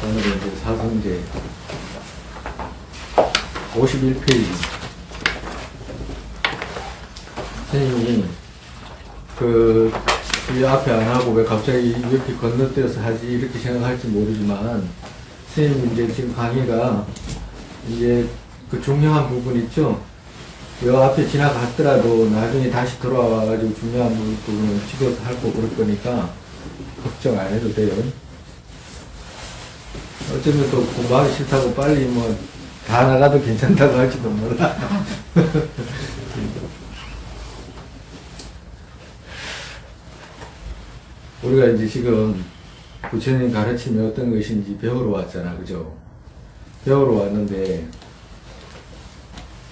오늘은 이제 사성제 51페이지. 선생님이 이 앞에 안 하고 왜 갑자기 이렇게 건너뛰어서 하지 이렇게 생각할지 모르지만, 선생님 이제 지금 강의가 이제 그 중요한 부분 있죠? 요 앞에 지나갔더라도 나중에 다시 돌아와가지고 중요한 부분을 집어서 할 거고 그럴 거니까 걱정 안 해도 돼요. 어쩌면 또 공부하기 싫다고 빨리 뭐 다 나가도 괜찮다고 할지도 몰라. 우리가 이제 지금 부처님 가르침이 어떤 것인지 배우러 왔잖아, 그죠? 배우러 왔는데,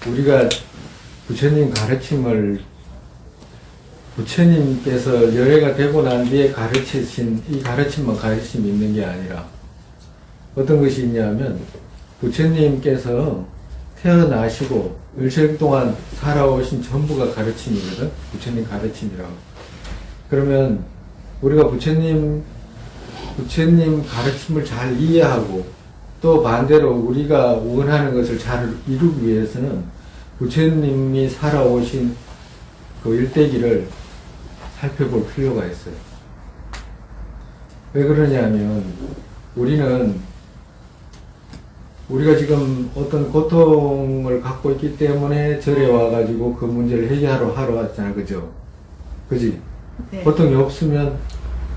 우리가 부처님 가르침을 부처님께서 열애가 되고 난 뒤에 가르치신 이 가르침만 가르침이 있는 게 아니라 어떤 것이 있냐면, 부처님께서 태어나시고 일생 동안 살아오신 전부가 가르침이거든. 부처님 가르침이라고. 그러면 우리가 부처님 가르침을 잘 이해하고, 또 반대로 우리가 원하는 것을 잘 이루기 위해서는 부처님이 살아오신 그 일대기를 살펴볼 필요가 있어요. 왜 그러냐면, 우리가 지금 어떤 고통을 갖고 있기 때문에 절에 와가지고 그 문제를 하러 왔잖아, 그죠? 그지? 네. 고통이 없으면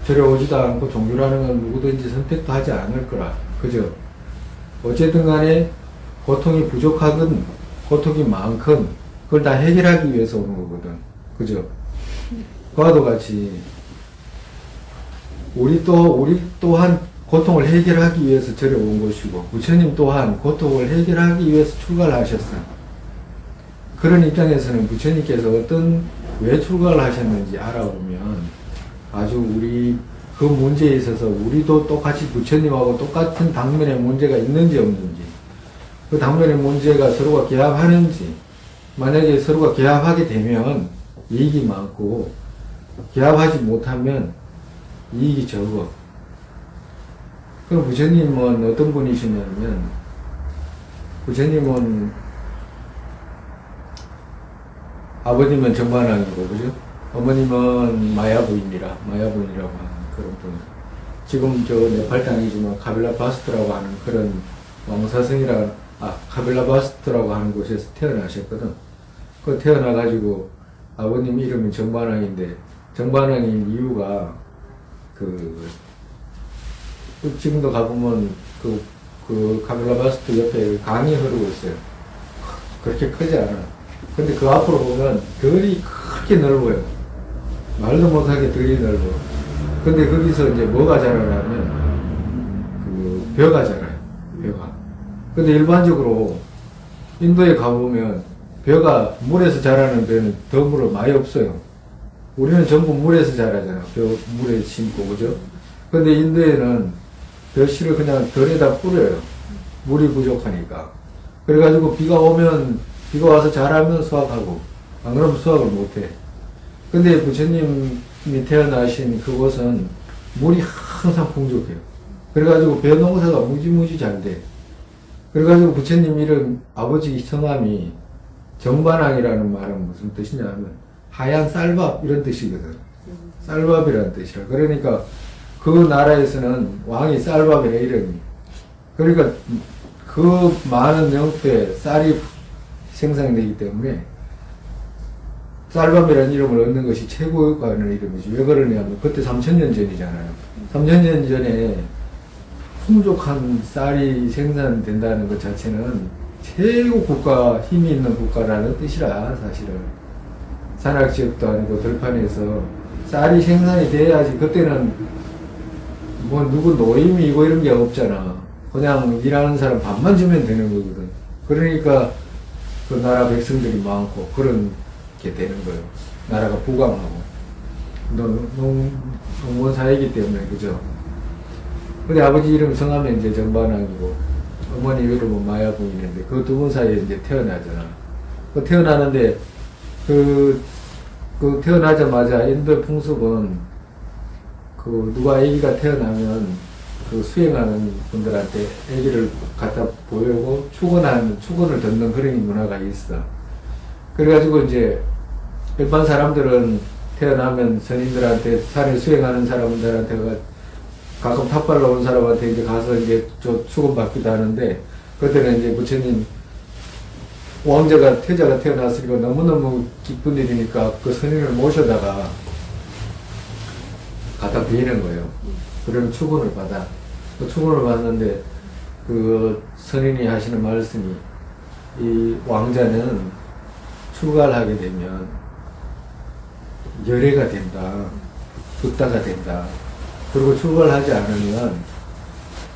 절에 오지도 않고 종교라는 건 누구든지 선택도 하지 않을 거라, 그죠? 어쨌든 간에 고통이 부족하건 고통이 많건 그걸 다 해결하기 위해서 오는 거거든, 그죠? 그와도 같이 우리 또한 고통을 해결하기 위해서 절에 온 것이고, 부처님 또한 고통을 해결하기 위해서 출가를 하셨어요. 그런 입장에서는 부처님께서 왜 출가를 하셨는지 알아보면 아주 그 문제에 있어서 우리도 똑같이 부처님하고 똑같은 당면의 문제가 있는지 없는지, 그 당면의 문제가 서로가 개합하는지, 만약에 서로가 개합하게 되면 이익이 많고, 개합하지 못하면 이익이 적어. 그럼 부처님은 어떤 분이시냐면, 부처님은 아버님은 정반왕이고, 그죠? 어머님은 마야부인이라고 하는 그런 분. 지금 저 네팔 땅이지만 카빌라바스트라고 하는 그런 카빌라바스트라고 하는 곳에서 태어나셨거든. 그 태어나가지고 아버님 이름이 정반왕인데, 정반왕인 이유가 지금도 가보면 그 카빌라바스트 옆에 강이 흐르고 있어요. 그렇게 크지 않아. 근데 그 앞으로 보면 들이 크게 넓어요. 말도 못하게 들이 넓어. 근데 거기서 이제 뭐가 자라냐면 벼가 자라요. 벼가. 근데 일반적으로 인도에 가보면 벼가 물에서 자라는 벼는 덤으로 많이 없어요. 우리는 전부 물에서 자라잖아. 물에 심고, 그죠? 근데 인도에는 벼씨를 그냥 덜에다 뿌려요. 물이 부족하니까. 그래가지고 비가 와서 자라면 수확하고, 안 그러면 수확을 못해. 근데 부처님이 태어나신 그곳은 물이 항상 풍족해요. 그래가지고 벼 농사가 무지무지 잘 돼. 그래가지고 부처님 이름, 아버지 성함이 정반왕이라는 말은 무슨 뜻이냐면 하얀 쌀밥 이런 뜻이거든. 쌀밥이라는 뜻이라. 그러니까 그 나라에서는 왕이 쌀밥이라 이름이. 그러니까 그 많은 영토에 쌀이 생산되기 때문에 쌀밥이라는 이름을 얻는 것이 최고가 하는 이름이지. 왜 그러냐면 그때 3000년 전이잖아요. 3000년 전에 풍족한 쌀이 생산된다는 것 자체는 최고 힘이 있는 국가라는 뜻이라, 사실은. 산악지역도 아니고 들판에서 쌀이 생산이 돼야지. 그때는 뭐 누구 노임이고 이런 게 없잖아. 그냥 일하는 사람 밥만 주면 되는 거거든. 그러니까 그 나라 백성들이 많고 그런 게 되는 거예요. 나라가 부강하고 농원 사회이기 때문에, 그죠? 근데 아버지 이름 성함이 이제 정반왕이고 어머니 이름은 마야부인인데 그 두 분 사이에 이제 태어나잖아. 그 태어나는데 그 태어나자마자 인도의 풍습은 누가 아기가 태어나면 그 수행하는 분들한테 애기를 갖다 보이고 축원을 듣는 그런 문화가 있어. 그래가지고 이제 일반 사람들은 태어나면 선인들한테 산에 수행하는 사람들한테 가끔 탑발로 온 사람한테 이제 가서 이제 축원받기도 하는데, 그때는 이제 부처님 태자가 태어났으니까 너무너무 기쁜 일이니까 그 선인을 모셔다가 갖다 드리는 거예요. 그러면 축원을 받아. 그 축원을 받는데 그 선인이 하시는 말씀이, 이 왕자는 출가를 하게 되면 열애가 된다. 붓다가 된다. 그리고 출가를 하지 않으면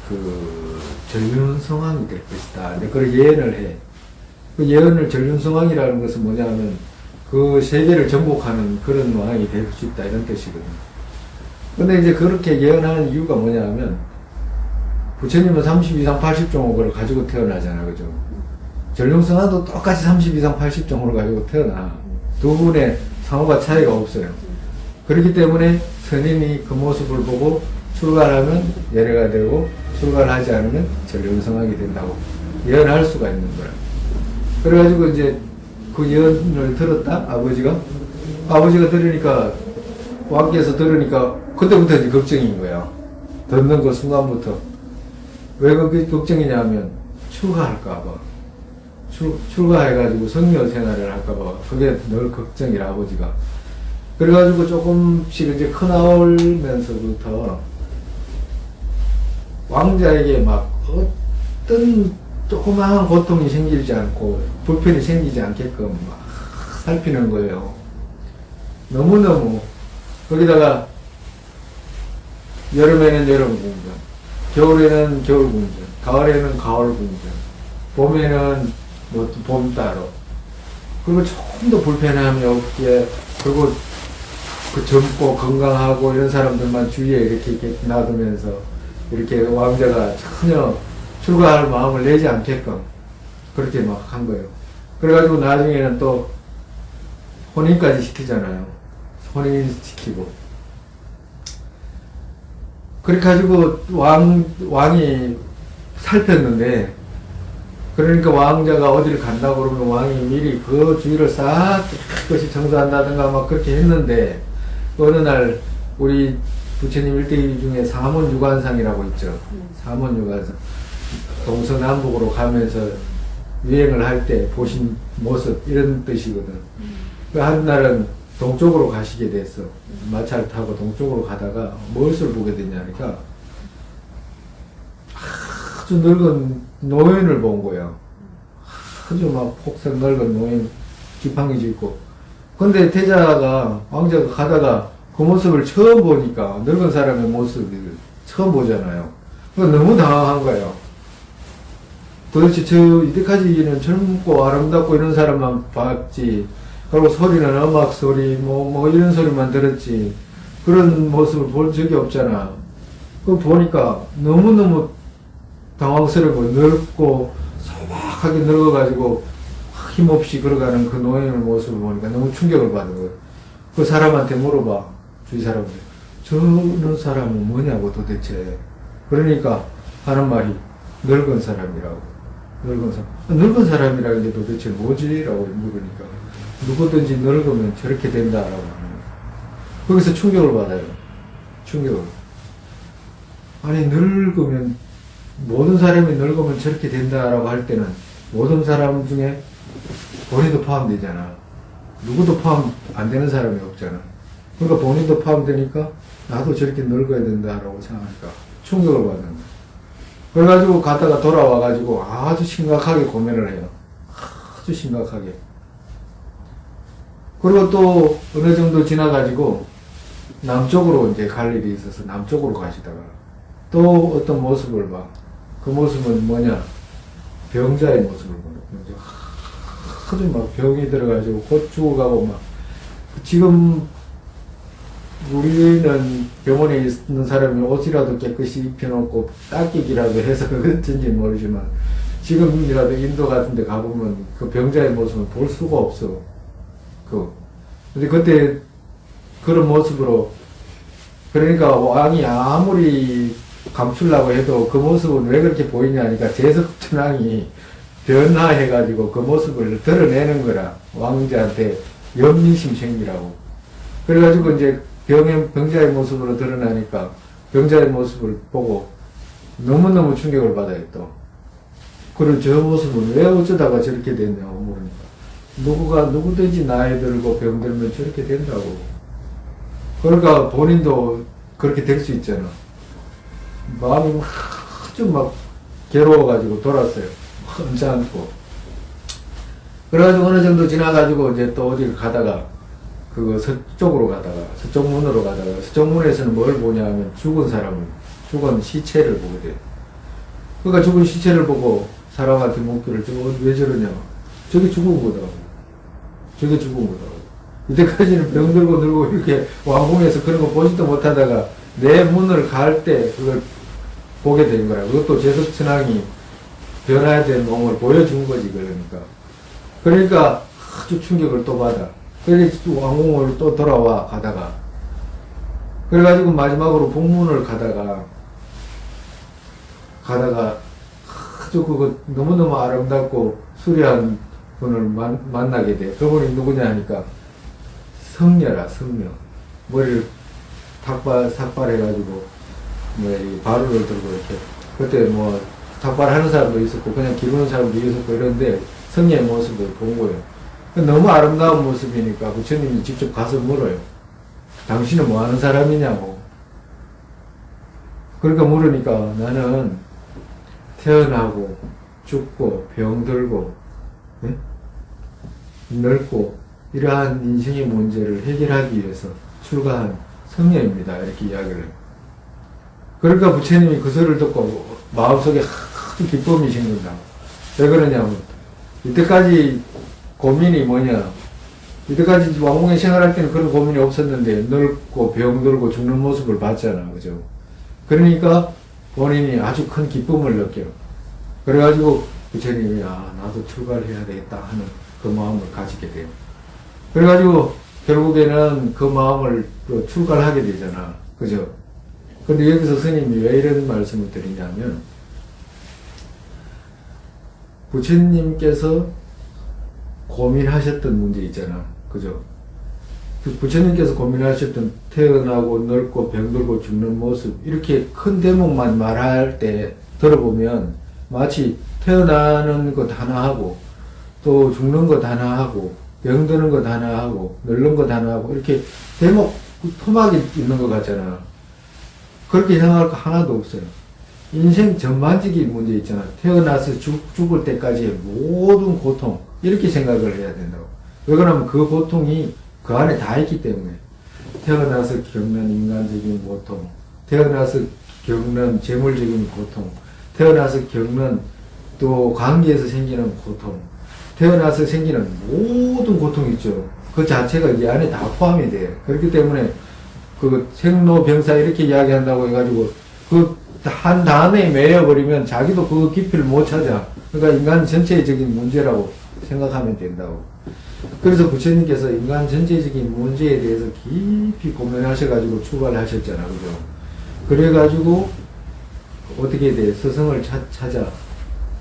그 전륜성왕이 될 것이다. 그걸 예언을 해. 그 예언을 전륜성왕이라는 것은 뭐냐면 그 세계를 정복하는 그런 왕이 될 수 있다, 이런 뜻이거든요. 근데 이제 그렇게 예언하는 이유가 뭐냐면, 부처님은 30 이상 80종을 가지고 태어나잖아, 그죠? 전륜성왕도 똑같이 30 이상 80종을 가지고 태어나. 두 분의 상호가 차이가 없어요. 그렇기 때문에 선인이 그 모습을 보고 출가를 하면 예례가 되고, 출가를 하지 않으면 전륜성왕이 된다고 예언할 수가 있는 거야. 그래가지고 이제 그 예언을 들었다, 아버지가 들으니까, 왕께서 들으니까 그때부터 이제 걱정인 거야. 듣는 그 순간부터. 왜 그게 걱정이냐면 출가할까봐. 출가해가지고 성녀 생활을 할까봐. 그게 늘 걱정이라, 아버지가. 그래가지고 조금씩 이제 커나오면서부터 왕자에게 막 어떤 조그마한 고통이 생기지 않고 불편이 생기지 않게끔 막 살피는 거예요. 너무너무. 거기다가 여름에는 여름 궁전, 겨울에는 겨울 궁전, 가을에는 가을 궁전, 봄에는 뭐 봄 따로. 그리고 조금 더 불편함이 없게, 그리고 그 젊고 건강하고 이런 사람들만 주위에 이렇게 놔두면서 이렇게 왕자가 전혀 출가할 마음을 내지 않게끔 그렇게 막 한 거예요. 그래가지고 나중에는 또 혼인까지 시키잖아요. 혼인 시키고. 그렇게 가지고 왕이 살폈는데, 그러니까 왕자가 어디를 간다고 그러면 왕이 미리 그 주위를 싹 깨끗이 청소한다든가 막 그렇게 했는데, 어느 날 우리 부처님 일대기 중에 사문유관상이라고 있죠. 사문유관상. 동서남북으로 가면서 유행을 할 때 보신 모습, 이런 뜻이거든. 그 한 날은 동쪽으로 가시게 됐어. 마차를 타고 동쪽으로 가다가 무엇을 보게 되냐니까 아주 늙은 노인을 본 거야. 아주 막 폭삭 늙은 노인, 지팡이 짚고. 근데 왕자가 가다가 그 모습을 처음 보니까, 늙은 사람의 모습을 처음 보잖아요. 그러니까 너무 당황한 거예요. 도대체 이때까지는 젊고 아름답고 이런 사람만 봤지, 그리고 소리는 음악 소리, 뭐 이런 소리만 들었지, 그런 모습을 본 적이 없잖아. 그거 보니까 너무너무 당황스럽고, 늙고, 소박하게 늙어가지고, 힘없이 걸어가는 그 노인의 모습을 보니까 너무 충격을 받은 거예요. 그 사람한테 물어봐, 주위 사람들. 저런 사람은 뭐냐고 도대체. 그러니까 하는 말이 늙은 사람이라고. 늙은 사람이라는 게 도대체 뭐지? 라고 물으니까 누구든지 늙으면 저렇게 된다라고 하는 거예요. 거기서 충격을 받아요. 충격을. 아니, 모든 사람이 늙으면 저렇게 된다라고 할 때는 모든 사람 중에 본인도 포함되잖아. 누구도 포함 안 되는 사람이 없잖아. 그러니까 본인도 포함되니까 나도 저렇게 늙어야 된다라고 생각하니까 충격을 받는 거야. 그래가지고 갔다가 돌아와가지고 아주 심각하게 고민을 해요. 아주 심각하게. 그리고 또 어느 정도 지나가지고 남쪽으로 이제 갈 일이 있어서 남쪽으로 가시다가 또 어떤 모습을 봐. 그 모습은 뭐냐? 병자의 모습을 보는 거죠. 아주 막 병이 들어가지고 곧 죽어가고 막. 지금 우리는 병원에 있는 사람이 옷이라도 깨끗이 입혀놓고 닦이기라도 해서 그것인지 모르지만, 지금이라도 인도 같은 데 가보면 그 병자의 모습을 볼 수가 없어. 근데 그때 그런 모습으로, 그러니까 왕이 아무리 감추려고 해도 그 모습은 왜 그렇게 보이냐니까 제석천왕이 변화해가지고 그 모습을 드러내는 거라. 왕자한테 연민심 생기라고. 그래가지고 이제 병자의 모습으로 드러나니까 병자의 모습을 보고 너무너무 충격을 받아요, 또. 그리고 저 모습은 왜 어쩌다가 저렇게 됐냐고 물으니까. 누구든지 나이 들고 병들면 저렇게 된다고. 그러니까 본인도 그렇게 될 수 있잖아. 마음이 아주 막 괴로워가지고 돌았어요. 혼자앉고. 그래가지고 어느 정도 지나가지고 이제 또 어디를 가다가 그거 서쪽으로 가다가 서쪽 문으로 가다가 서쪽 문에서는 뭘 보냐면 죽은 시체를 보게 돼요. 그러니까 죽은 시체를 보고 사람한테 묻기를 왜 저러냐. 저게 죽은 거다. 저게 죽은 거다. 이때까지는 병들고 늙고 이렇게 왕궁에서 그런 거 보지도 못하다가 내 문을 갈 때 그걸 보게 된 거라. 그것도 제석천왕이 변화된 몸을 보여준 거지, 그러니까 아주 충격을 또 받아. 그래서 왕궁으로 또 돌아와, 가다가. 그래가지고 마지막으로 북문을 가다가 아주 그거 너무너무 아름답고 수려한 분을 만나게 돼. 그분이 누구냐 하니까 성녀라, 성녀. 머리를 삭발해가지고, 바루를 들고 이렇게. 그때 삭발하는 사람도 있었고, 그냥 기르는 사람도 있었고 이런데, 성녀의 모습을 본 거예요. 너무 아름다운 모습이니까 부처님이 직접 가서 물어요. 당신은 뭐 하는 사람이냐고. 그러니까 물으니까 나는 태어나고, 죽고, 병들고, 네? 늙고, 이러한 인생의 문제를 해결하기 위해서 출가한 성녀입니다. 이렇게 이야기를 해요. 그러니까 부처님이 그 소리를 듣고 마음속에 아주 기쁨이 생긴다. 왜 그러냐면, 이때까지 고민이 뭐냐. 이때까지 왕궁에 생활할 때는 그런 고민이 없었는데, 늙고 병들고 죽는 모습을 봤잖아. 그죠? 그러니까 본인이 아주 큰 기쁨을 느껴요. 그래가지고 부처님이, 나도 출가를 해야 되겠다 하는 그 마음을 가지게 돼요. 그래가지고 결국에는 그 마음을 또 출가를 하게 되잖아. 그죠? 근데 여기서 스님이 왜 이런 말씀을 드리냐면, 부처님께서 고민하셨던 문제 있잖아. 그죠? 그 부처님께서 고민하셨던 태어나고 늙고 병들고 죽는 모습, 이렇게 큰 대목만 말할 때 들어보면 마치 태어나는 것 하나 하고, 또 죽는 것 하나 하고, 병드는 것 하나 하고, 늙는 것 하나 하고, 이렇게 대목 토막이 있는 것 같잖아. 그렇게 생각할 거 하나도 없어요. 인생 전반적인 문제 있잖아. 태어나서 죽을 때까지의 모든 고통, 이렇게 생각을 해야 된다고. 왜 그러냐면 그 고통이 그 안에 다 있기 때문에. 태어나서 겪는 인간적인 고통, 태어나서 겪는 재물적인 고통, 태어나서 겪는 또 관계에서 생기는 고통, 태어나서 생기는 모든 고통이 있죠. 그 자체가 이 안에 다 포함이 돼요. 그렇기 때문에 그 생로병사 이렇게 이야기한다고 해가지고 그 한 다음에 매여버리면 자기도 그 깊이를 못 찾아. 그러니까 인간 전체적인 문제라고 생각하면 된다고. 그래서 부처님께서 인간 전체적인 문제에 대해서 깊이 고민하셔가지고 출발을 하셨잖아. 그죠? 그래가지고 어떻게 돼? 스승을 찾아.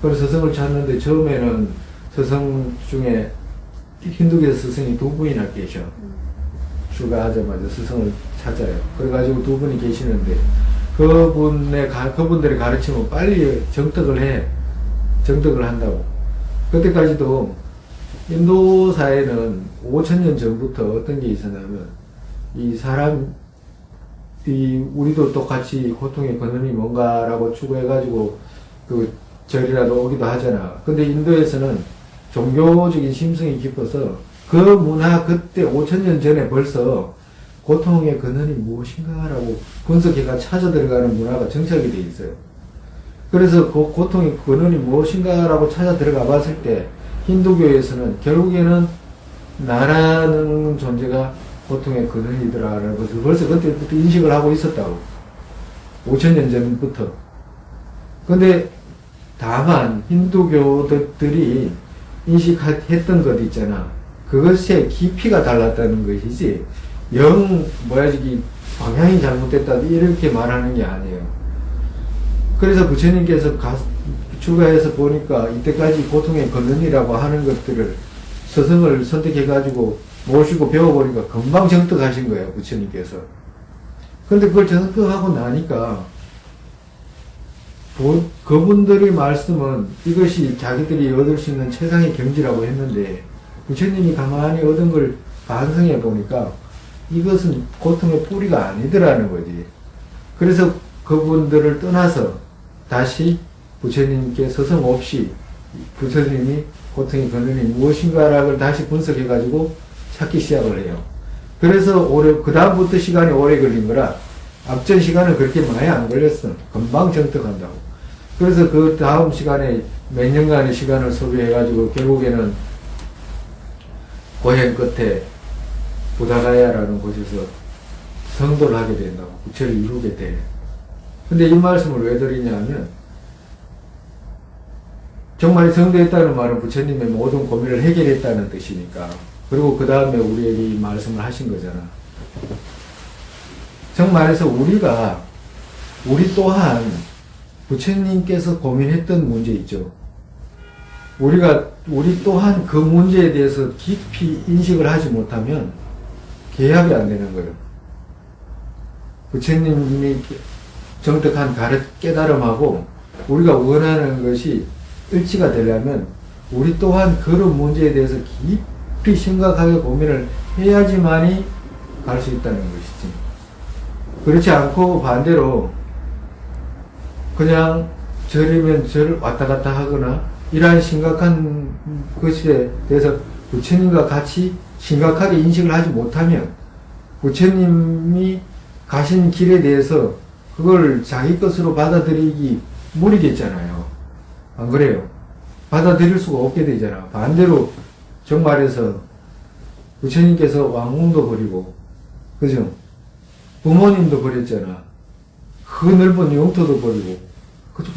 그래서 스승을 찾는데 처음에는 스승 중에 힌두교에서 스승이 두 분이나 계셔. 출가하자마자 스승을 찾아요. 그래가지고 두 분이 계시는데 그분들의 가르침은 빨리 정득을 한다고. 그때까지도 인도 사회는 5000년 전부터 어떤 게 있었냐면, 우리도 똑같이 고통의 근원이 뭔가라고 추구해가지고 그 절이라도 오기도 하잖아. 근데 인도에서는 종교적인 심성이 깊어서 그 문화 그때 5000년 전에 벌써 고통의 근원이 무엇인가라고 분석해가 찾아 들어가는 문화가 정착이 돼 있어요. 그래서 그 고통의 근원이 무엇인가라고 찾아 들어가 봤을 때 힌두교에서는 결국에는 나라는 존재가 고통의 근원이더라라는 것을 벌써 그때부터 인식을 하고 있었다고. 5000년 전부터. 근데 다만 힌두교들이 인식했던 것 있잖아. 그것의 깊이가 달랐다는 것이지, 방향이 잘못됐다, 이렇게 말하는 게 아니에요. 그래서 부처님께서 출가해서 보니까 이때까지 고통의 근원이라고 하는 것들을 스승을 선택해가지고 모시고 배워보니까 금방 정득하신 거예요, 부처님께서. 그런데 그걸 정득하고 나니까 그분들의 말씀은 이것이 자기들이 얻을 수 있는 최상의 경지라고 했는데 부처님이 가만히 얻은 걸 반성해 보니까 이것은 고통의 뿌리가 아니더라는 거지. 그래서 그분들을 떠나서 다시 부처님께 서슴 없이 부처님이 고통의 근원이 무엇인가를 다시 분석해가지고 찾기 시작을 해요. 그래서 그 다음부터 시간이 오래 걸린 거라 앞전 시간은 그렇게 많이 안 걸렸어. 금방 정득한다고. 그래서 그 다음 시간에 몇 년간의 시간을 소비해가지고 결국에는 고행 끝에 부다가야라는 곳에서 성도를 하게 된다고. 부처를 이루게 돼. 근데 이 말씀을 왜 드리냐면 정말 성도했다는 말은 부처님의 모든 고민을 해결했다는 뜻이니까. 그리고 그 다음에 우리에게 이 말씀을 하신 거잖아. 정말해서 우리 또한 부처님께서 고민했던 문제 있죠. 우리 또한 그 문제에 대해서 깊이 인식을 하지 못하면 개합이 안 되는 거예요. 부처님이 정득한 깨달음하고 우리가 원하는 것이 일치가 되려면 우리 또한 그런 문제에 대해서 깊이 심각하게 고민을 해야지만이 갈 수 있다는 것이지. 그렇지 않고 반대로 그냥 저리면 저를 왔다 갔다 하거나 이러한 심각한 것에 대해서 부처님과 같이 심각하게 인식을 하지 못하면 부처님이 가신 길에 대해서 그걸 자기 것으로 받아들이기 무리겠잖아요. 안 그래요? 받아들일 수가 없게 되잖아. 반대로 정말해서 부처님께서 왕궁도 버리고, 그죠? 부모님도 버렸잖아. 그 넓은 영토도 버리고,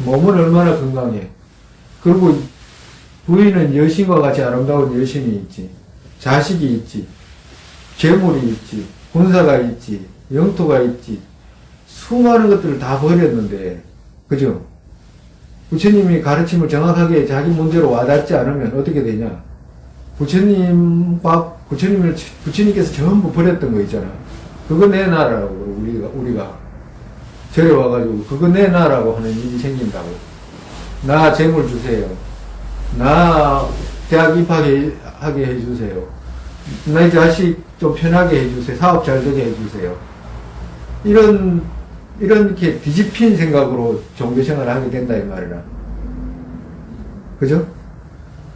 몸은 얼마나 건강해. 그리고 부인은 여신과 같이 아름다운 여신이 있지. 자식이 있지. 재물이 있지. 군사가 있지. 영토가 있지. 수많은 것들을 다 버렸는데, 그죠? 부처님이 가르침을 정확하게 자기 문제로 와닿지 않으면 어떻게 되냐? 부처님께서 전부 버렸던 거 있잖아. 그거 내놔라고, 우리가. 절에 와가지고, 그거 내놔라고 하는 일이 생긴다고. 나 재물 주세요. 나 대학 입학하게 해주세요. 나 자식 좀 편하게 해주세요. 사업 잘 되게 해주세요. 이렇게 뒤집힌 생각으로 종교생활을 하게 된다, 이 말이라. 그죠?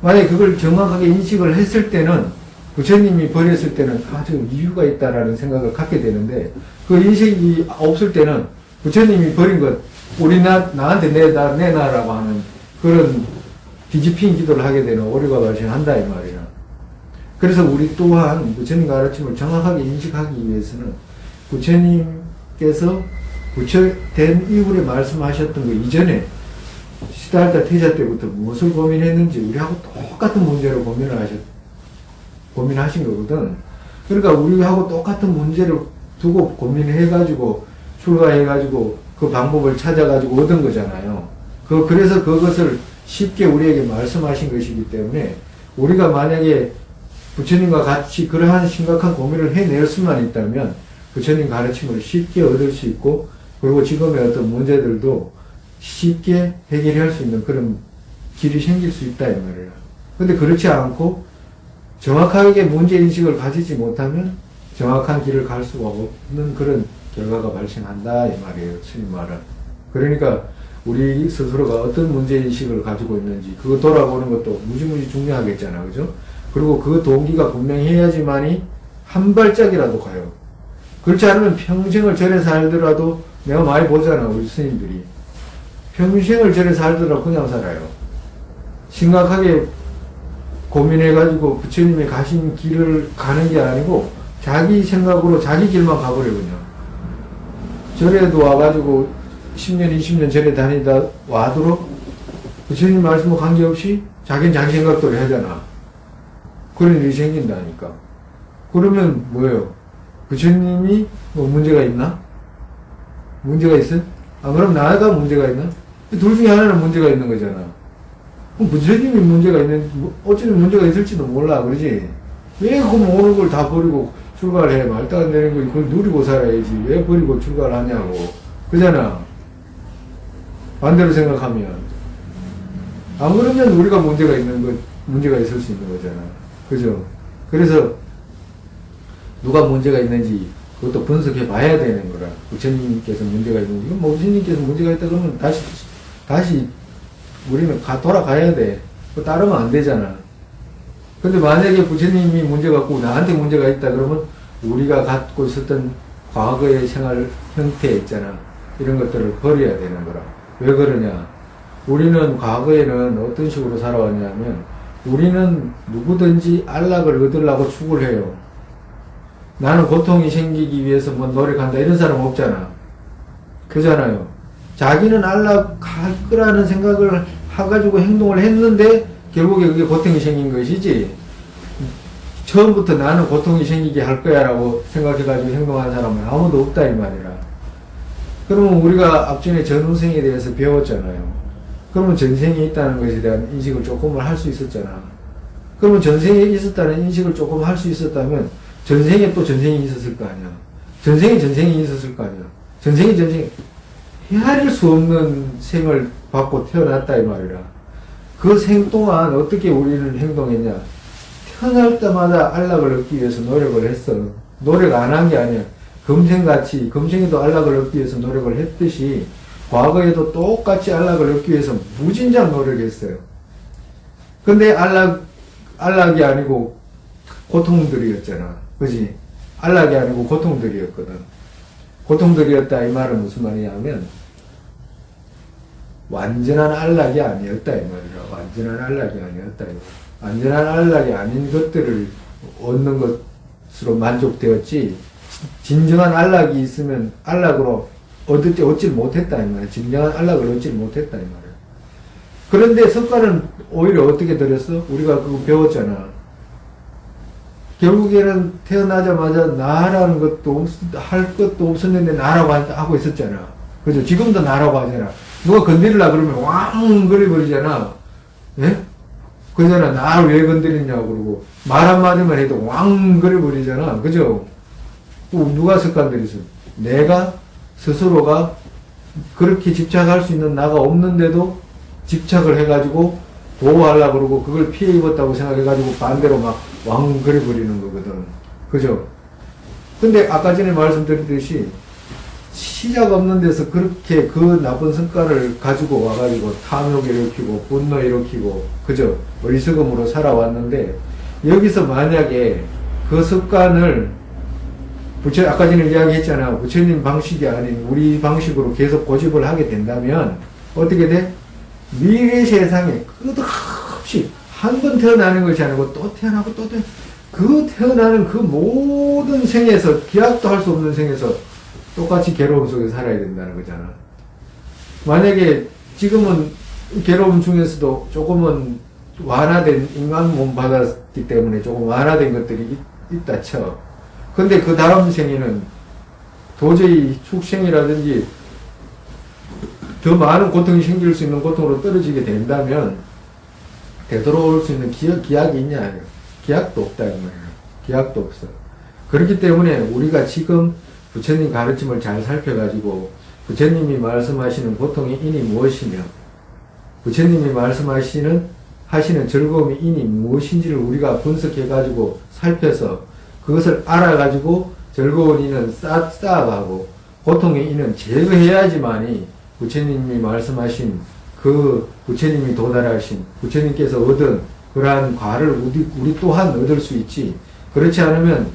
만약에 그걸 정확하게 인식을 했을 때는, 부처님이 버렸을 때는 아주 이유가 있다라는 생각을 갖게 되는데, 그 인식이 없을 때는 부처님이 버린 것, 나한테 내놔라고 하는 그런 뒤집힌 기도를 하게 되는 오류가 발생한다, 이 말이야. 그래서 우리 또한 부처님 가르침을 정확하게 인식하기 위해서는 부처님께서 부처된 이후에 말씀하셨던 거 이전에 시달다 태자 때부터 무엇을 고민했는지 우리하고 똑같은 문제로 고민하신 거거든. 그러니까 우리하고 똑같은 문제를 두고 고민해가지고 출가해가지고 그 방법을 찾아가지고 얻은 거잖아요. 그래서 그것을 쉽게 우리에게 말씀하신 것이기 때문에 우리가 만약에 부처님과 같이 그러한 심각한 고민을 해낼 수만 있다면 부처님 가르침을 쉽게 얻을 수 있고 그리고 지금의 어떤 문제들도 쉽게 해결할 수 있는 그런 길이 생길 수 있다 이 말이에요. 근데 그렇지 않고 정확하게 문제인식을 가지지 못하면 정확한 길을 갈 수가 없는 그런 결과가 발생한다 이 말이에요. 스님 말은. 그러니까 우리 스스로가 어떤 문제인식을 가지고 있는지 그거 돌아보는 것도 무지무지 중요하겠잖아. 그죠? 그리고 그 동기가 분명해야지만이 한 발짝이라도 가요. 그렇지 않으면 평생을 절에 살더라도 내가 많이 보잖아 우리 스님들이. 평생을 절에 살더라도 그냥 살아요. 심각하게 고민해가지고 부처님이 가신 길을 가는 게 아니고 자기 생각으로 자기 길만 가버려 그냥. 절에도 와가지고 10년 20년 절에 다니다 와도록 부처님 말씀과 관계없이 자기는 자기 생각대로 하잖아. 그런 일이 생긴다니까. 그러면 뭐예요? 부처님이 뭐 문제가 있나? 문제가 있어? 아, 그럼 나가 문제가 있나? 둘 중에 하나는 문제가 있는 거잖아. 그럼 부처님이 문제가 있는, 어쩌면 문제가 있을지도 몰라, 그러지? 왜 그 모르는 걸 다 버리고 출가를 해? 말도 안 되는 걸 그걸 누리고 살아야지. 왜 버리고 출가를 하냐고. 그잖아. 반대로 생각하면. 안 그러면 우리가 문제가 있을 수 있는 거잖아. 그죠? 그래서, 누가 문제가 있는지, 그것도 분석해 봐야 되는 거라. 부처님께서 문제가 있는지. 이건 뭐 부처님께서 문제가 있다 그러면 다시 우리는 돌아가야 돼. 그거 따르면 안 되잖아. 근데 만약에 부처님이 문제가 없고 나한테 문제가 있다 그러면 우리가 갖고 있었던 과거의 생활 형태 있잖아. 이런 것들을 버려야 되는 거라. 왜 그러냐. 우리는 과거에는 어떤 식으로 살아왔냐면 우리는 누구든지 안락을 얻으려고 추구를 해요. 나는 고통이 생기기 위해서 뭐 노력한다 이런 사람 없잖아. 그잖아요. 자기는 안락할 거라는 생각을 해가지고 행동을 했는데 결국에 그게 고통이 생긴 것이지 처음부터 나는 고통이 생기게 할 거야 라고 생각해가지고 행동하는 사람은 아무도 없다 이 말이라. 그러면 우리가 앞전에 전후생에 대해서 배웠잖아요. 그러면 전생에 있다는 것에 대한 인식을 조금은 할 수 있었잖아. 그러면 전생에 있었다는 인식을 조금 할 수 있었다면 전생에 또 전생이 있었을 거 아니야. 전생에 전생이 있었을 거 아니야. 전생에 헤아릴 수 없는 생을 받고 태어났다 이 말이라. 그 생 동안 어떻게 우리는 행동했냐. 태어날 때마다 안락을 얻기 위해서 노력을 했어. 노력 안 한 게 아니야. 금생에도 안락을 얻기 위해서 노력을 했듯이 과거에도 똑같이 안락을 얻기 위해서 무진장 노력했어요. 근데 안락이 아니고 고통들이었잖아. 그지? 안락이 아니고 고통들이었거든. 고통들이었다 이 말은 무슨 말이냐면 완전한 안락이 아니었다 이 말이야. 완전한 안락이 아니었다. 완전한 안락이 아닌 것들을 얻는 것으로 만족되었지 진정한 안락이 있으면 안락으로 얻질 못했다 이 말이야. 진정한 안락을 얻질 못했다 이 말이야. 그런데 성과는 오히려 어떻게 들었어? 우리가 그거 배웠잖아. 결국에는 태어나자마자 나라는 것도 할 것도 없었는데 나라고 하고 있었잖아. 그죠? 지금도 나라고 하잖아. 누가 건드리려고 그러면 왕 그래버리잖아. 예? 그잖아. 나를 왜 건드리냐고 그러고 말 한마디만 해도 왕 그래버리잖아. 그죠? 누가 습관들이있어? 내가 스스로가 그렇게 집착할 수 있는 나가 없는데도 집착을 해가지고 보호하려고 그러고 그걸 피해 입었다고 생각해가지고 반대로 막 왕 그래버리는 거거든. 그죠? 근데 아까 전에 말씀드렸듯이 시작 없는 데서 그렇게 그 나쁜 성과를 가지고 와가지고 탐욕 일으키고 분노 일으키고 그죠? 어리석음으로 살아왔는데 여기서 만약에 그 습관을 아까 전에 이야기했잖아. 부처님 방식이 아닌 우리 방식으로 계속 고집을 하게 된다면 어떻게 돼? 미래 세상에 끝없이 한 번 태어나는 것이 아니고 또 태어나고 또 그 태어나는 그 모든 생에서 기약도 할 수 없는 생에서 똑같이 괴로움 속에 살아야 된다는 거잖아. 만약에 지금은 괴로움 중에서도 조금은 완화된 인간 몸 받았기 때문에 조금 완화된 것들이 있다 쳐. 근데 그 다음 생에는 도저히 축생이라든지 더 많은 고통이 생길 수 있는 고통으로 떨어지게 된다면 되돌아올 수 있는 기약이 있냐? 기약도 없다. 기약도 없어. 그렇기 때문에 우리가 지금 부처님 가르침을 잘 살펴가지고 부처님이 말씀하시는 고통의 인이 무엇이며 부처님이 말씀하시는 즐거움의 인이 무엇인지를 우리가 분석해가지고 살펴서 그것을 알아가지고 즐거운 인은 쌓아가고 고통의 인은 제거해야지만이 부처님이 말씀하신 그 부처님이 도달하신 부처님께서 얻은 그러한 과를 우리 또한 얻을 수 있지. 그렇지 않으면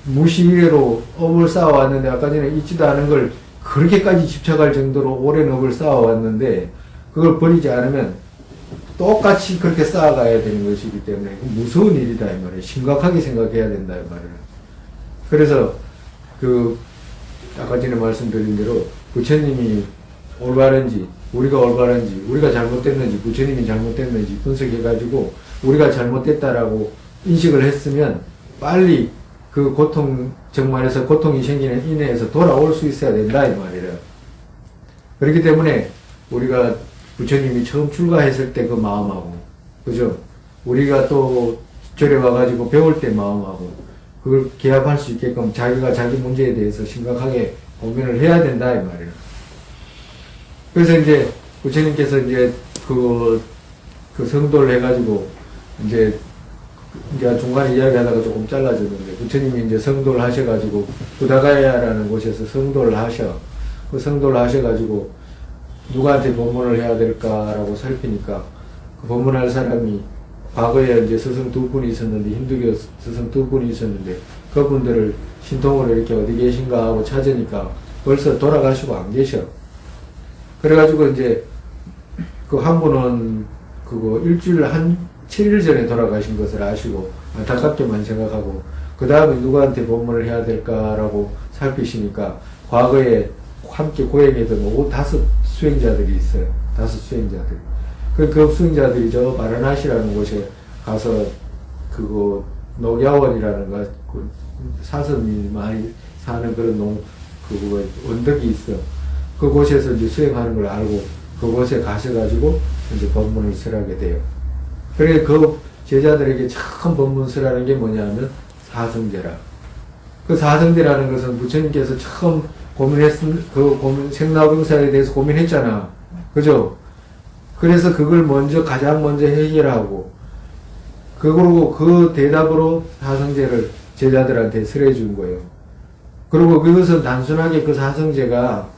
무시의례로 업을 쌓아왔는데 아까 전에 있지도 않은 걸 그렇게까지 집착할 정도로 오랜 업을 쌓아왔는데 그걸 버리지 않으면 똑같이 그렇게 쌓아가야 되는 것이기 때문에 무서운 일이다 이 말이에요. 심각하게 생각해야 된다 이 말이에요. 그래서 아까 전에 말씀드린 대로 부처님이 올바른지 우리가 올바른지 우리가 잘못됐는지 부처님이 잘못됐는지 분석해가지고 우리가 잘못됐다라고 인식을 했으면 빨리 그 정말에서 고통이 생기는 인해에서 돌아올 수 있어야 된다 이 말이에요. 그렇기 때문에 우리가 부처님이 처음 출가했을 때 그 마음하고, 그죠? 우리가 또 절에 와가지고 배울 때 마음하고, 그걸 기합할 수 있게끔 자기가 자기 문제에 대해서 심각하게 고민을 해야 된다, 이 말이에요. 그래서 이제 부처님께서 이제 그 성도를 해가지고, 이제 중간에 이야기하다가 조금 잘라졌는데, 부처님이 이제 성도를 하셔가지고, 부다가야라는 곳에서 성도를 하셔. 그 성도를 하셔가지고, 누구한테 법문을 해야 될까라고 살피니까, 그 법문할 사람이, 과거에 이제 스승 두 분이 있었는데, 힌두교 스승 두 분이 있었는데, 그분들을 신통으로 이렇게 어디 계신가 하고 찾으니까, 벌써 돌아가시고 안 계셔. 그래가지고 이제, 그 한 분은, 일주일 한 7일 전에 돌아가신 것을 아시고 안타깝게만 생각하고 그 다음에 누구한테 법문을 해야 될까라고 살피시니까 과거에 함께 고행했던 5 수행자들이 있어요. 5 수행자들. 그 수행자들이 저 바라나시라는 곳에 가서 녹야원이라는 사슴이 많이 사는 그런 언덕이 있어. 그곳에서 이제 수행하는 걸 알고 그곳에 가셔가지고 이제 법문을 설하게 돼요. 그래, 그 제자들에게 처음 법문설하는 게 뭐냐면 사성제라. 그 사성제라는 것은 부처님께서 처음 생老병사에 대해서 고민했잖아. 그죠? 그래서 그걸 가장 먼저 해결하고, 그리고 그 대답으로 사성제를 제자들한테 설해 준 거예요. 그리고 그것은 단순하게 그 사성제가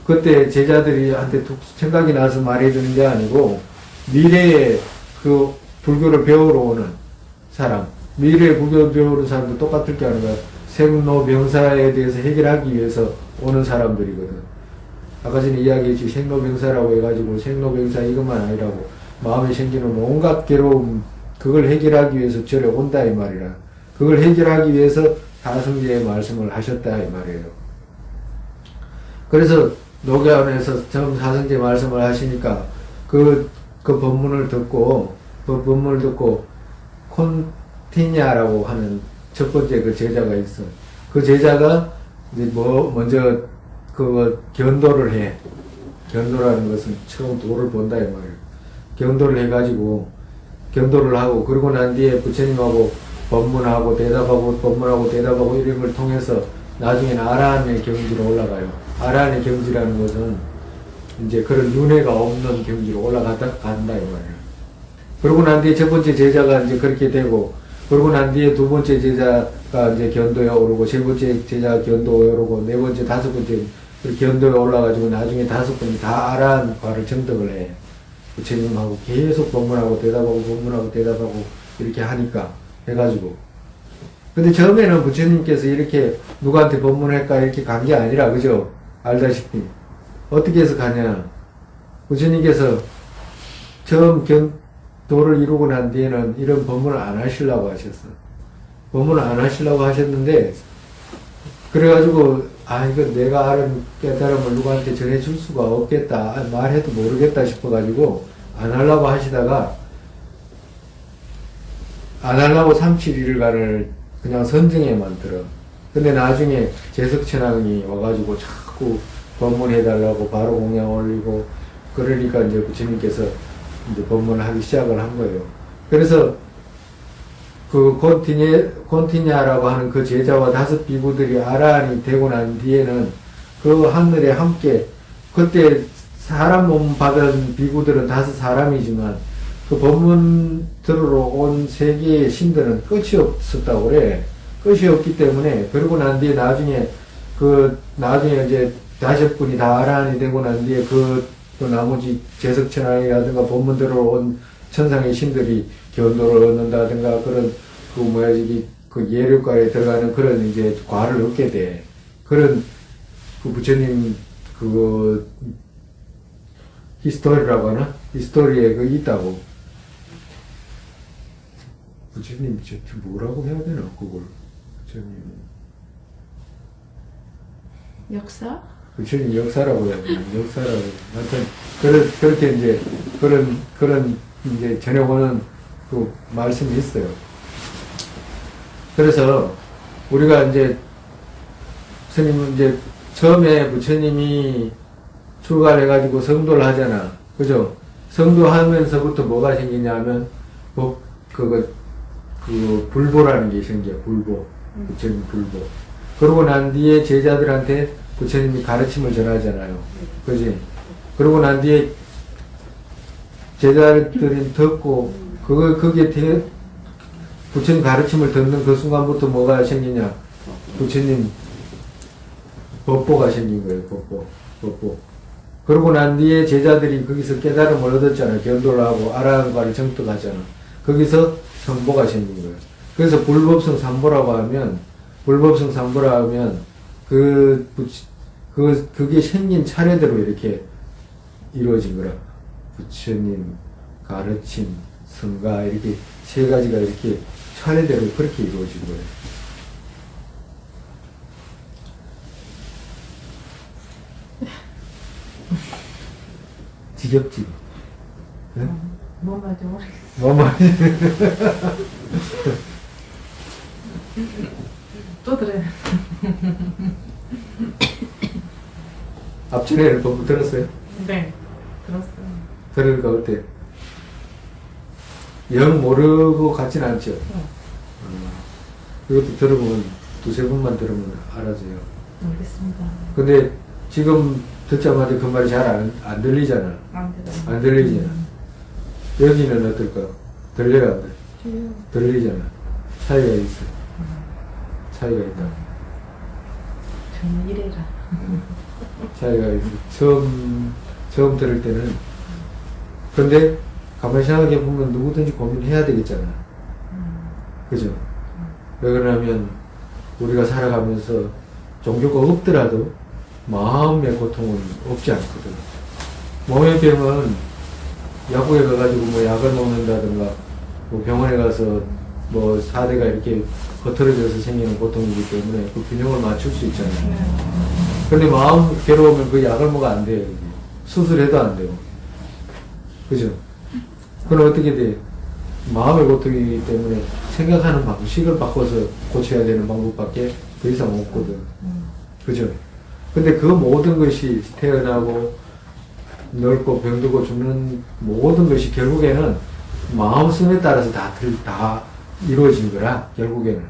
그때 제자들이한테 생각이 나서 말해 주는 게 아니고, 미래에 불교를 배우러 오는 사람, 미래의 불교를 배우는 사람도 똑같을 게 아니라 생로병사에 대해서 해결하기 위해서 오는 사람들이거든. 아까 전에 이야기했지, 생로병사라고 해가지고 생로병사 이것만 아니라고 마음에 생기는 온갖 괴로움, 그걸 해결하기 위해서 절에 온다 이 말이라. 그걸 해결하기 위해서 사성제의 말씀을 하셨다 이 말이에요. 그래서 녹야원에서 처음 사성제 말씀을 하시니까 그 법문을 듣고 콘티냐라고 하는 첫 번째 그 제자가 있어. 그 제자가 이제 먼저 견도를 해. 견도라는 것은 처음 도를 본다 이 말이에요. 견도를 해가지고 견도를 하고 그러고 난 뒤에 부처님하고 법문하고 대답하고 이런 걸 통해서 나중에는 아라한의 경지로 올라가요. 아라한의 경지라는 것은 이제 그런 윤회가 없는 경지로 간다 이 말이에요. 그러고 난 뒤에 첫 번째 제자가 이제 그렇게 되고, 그러고 난 뒤에 두 번째 제자가 이제 견도에 오르고, 세 번째 제자가 견도에 오르고, 네 번째, 다섯 번째 견도에 올라가지고 나중에 5번이 다 아라한 과를 정득을 해. 부처님하고 계속 법문하고 대답하고 이렇게 하니까 해가지고. 근데 처음에는 부처님께서 이렇게 누구한테 법문할까 이렇게 간 게 아니라, 그죠? 알다시피. 어떻게 해서 가냐. 부처님께서 처음 도를 이루고 난 뒤에는 이런 법문을 안 하시려고 하셨어. 법문을 안 하시려고 하셨는데, 그래가지고, 이거 내가 아는 깨달음을 누구한테 전해줄 수가 없겠다. 말해도 모르겠다 싶어가지고, 안 하려고 하시다가, 안 하려고 37일간을 그냥 선정에만 들어. 근데 나중에 제석천왕이 와가지고 자꾸 법문해달라고 바로 공양 올리고, 그러니까 이제 부처님께서 이제 법문을 하기 시작을 한 거예요. 그래서 콘티냐라고 하는 그 제자와 5 비구들이 아라한이 되고 난 뒤에는 그 하늘에 함께, 그때 사람 몸 받은 비구들은 5 사람이지만 그 법문 들으러 온 세계의 신들은 끝이 없었다고 그래. 끝이 없기 때문에, 그러고 난 뒤에 나중에 이제 5분이 다 아라한이 되고 난 뒤에 또 나머지 제석천왕이라든가 법문 들어온 천상의 신들이 견도를 얻는다든가 그런 예력과에 들어가는 그런 이제 과를 얻게 돼. 그런 부처님 히스토리라고 하나? 히스토리에 있다고. 부처님 뭐라고 해야 되나 그걸. 부처님 역사? 부처님 역사라고 해야 되나? 역사라고. 하여튼 그렇게 이제 그런 이제 전해오는 그 말씀이 있어요. 그래서 우리가 이제 스님은 이제 처음에 부처님이 출가를 해가지고 성도를 하잖아. 그죠? 성도하면서부터 뭐가 생기냐면, 그 불보라는 게 생겨. 불보. 부처님 불보. 그러고 난 뒤에 제자들한테 부처님이 가르침을 전하잖아요. 그지? 그러고 난 뒤에 제자들이 듣고, 그게 부처님 가르침을 듣는 그 순간부터 뭐가 생기냐? 부처님 법보가 생긴 거예요, 법보. 그러고 난 뒤에 제자들이 거기서 깨달음을 얻었잖아요. 견도를 하고 아라한과를 정득하잖아. 거기서 성보가 생긴 거예요. 그래서 불법성 삼보라고 하면, 그게 생긴 차례대로 이렇게 이루어진 거라. 부처님, 가르침, 성가, 이렇게 세 가지가 이렇게 차례대로 그렇게 이루어진 거예요. 지겹지? 응? 뭔 말인지 모르겠어. 뭔 말이지? 또 들어요. 앞전에는 법부 들었어요? 네, 들었어요. 들으니까 어때? 영 모르고 같진 않죠? 이것도 들어보면 두세 번만 들으면 알아져요. 알겠습니다. 근데 지금 듣자마자 그 말이 잘 안 들리잖아. 안 들어요. 안 들리잖아. 여기는 어떨까? 들려요, 안 들려? 들리잖아. 차이가 있어. 차이가 있다. 저는 이래라. 차이가 있어. 처음 들을 때는. 근데 가만히 생각해 보면 누구든지 고민해야 되겠잖아. 그죠? 왜 그러냐면 우리가 살아가면서 종교가 없더라도 마음의 고통은 없지 않거든. 몸의 병은 약국에 가가지고 뭐 약을 먹는다든가 뭐 병원에 가서 뭐 사대가 이렇게 흐트러져서 생기는 고통이기 때문에 그 균형을 맞출 수 있잖아요. 근데 마음 괴로우면 그 약을 먹으면 안 돼요. 수술해도 안 돼요. 그죠? 그럼 어떻게 돼? 마음의 고통이기 때문에 생각하는 방식을 바꿔서 고쳐야 되는 방법밖에 더 이상 없거든. 그죠? 근데 그 모든 것이 태어나고 늙고 병들고 죽는 모든 것이 결국에는 마음씀에 따라서 다 이루어진 거라, 결국에는.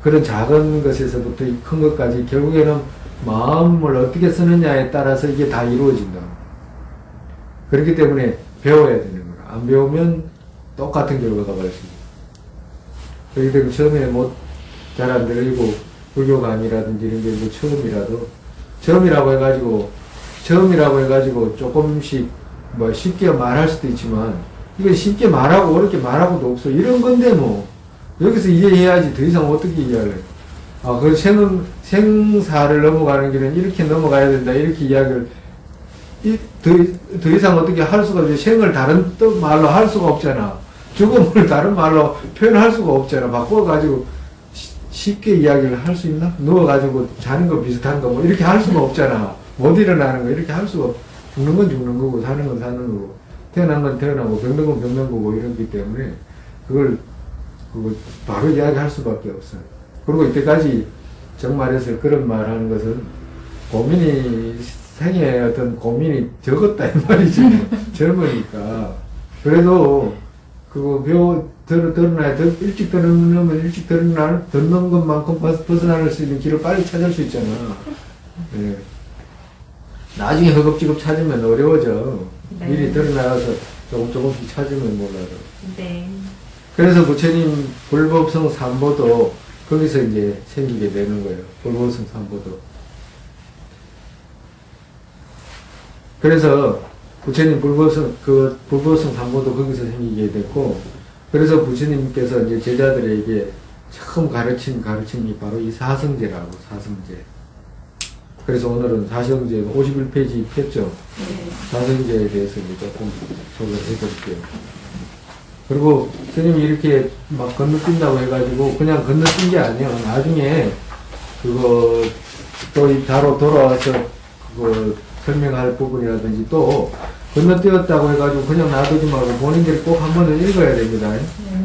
그런 작은 것에서부터 큰 것까지 결국에는 마음을 어떻게 쓰느냐에 따라서 이게 다 이루어진다. 그렇기 때문에 배워야 되는 거야. 안 배우면 똑같은 결과가 발생해. 그렇기 때문에 처음에 뭐 잘 안 들리고 불교 강의라든지 이런 게 뭐 처음이라고 해가지고 조금씩 뭐 쉽게 말할 수도 있지만 이건 쉽게 말하고 어렵게 말하고도 없어. 이런 건데 뭐 여기서 이해해야지 더 이상 어떻게 이해할래? 그 생사를 넘어가는 길은 이렇게 넘어가야 된다. 이렇게 이야기를 더 이상 어떻게 할 수가 없지. 생을 다른 말로 할 수가 없잖아. 죽음을 다른 말로 표현할 수가 없잖아. 바꿔가지고 쉽게 이야기를 할 수 있나? 누워가지고 자는 거 비슷한 거 뭐 이렇게 할 수가 없잖아. 못 일어나는 거 이렇게 할 수가 없. 죽는 건 죽는 거고 사는 건 사는 거고 태어난 건 태어나고 병든 건 병든 거고 이렇기 때문에 그걸 바로 이야기할 수밖에 없어요. 그리고 이때까지 정말해서 그런 말 하는 것은 생에 어떤 고민이 적었다 이 말이지. 젊으니까. 그래도 그거 드러나야 일찍 드러나면 일찍 듣는 것만큼 벗어날 수 있는 길을 빨리 찾을 수 있잖아. 네. 나중에 허겁지겁 찾으면 어려워져. 네. 미리 드러나서 조금씩 찾으면 몰라도. 네. 그래서 부처님 불법성 삼보도 거기서 이제 생기게 되는 거예요. 불법성 삼보도. 그래서 부처님 불법성 삼보도 거기서 생기게 됐고, 그래서 부처님께서 이제 제자들에게 처음 가르친 가르침이 바로 이 사성제라고, 사성제. 그래서 오늘은 사성제 51페이지 폈죠? 네. 사성제에 대해서 이제 조금 소개를 해드릴게요. 그리고 스님이 이렇게 막 건너뛴다고 해가지고 그냥 건너뛴 게 아니에요. 나중에 그거 또 이 다로 돌아와서 그거 설명할 부분이라든지 또 건너뛰었다고 해가지고 그냥 놔두지 말고 본인들이 꼭 한 번은 읽어야 됩니다.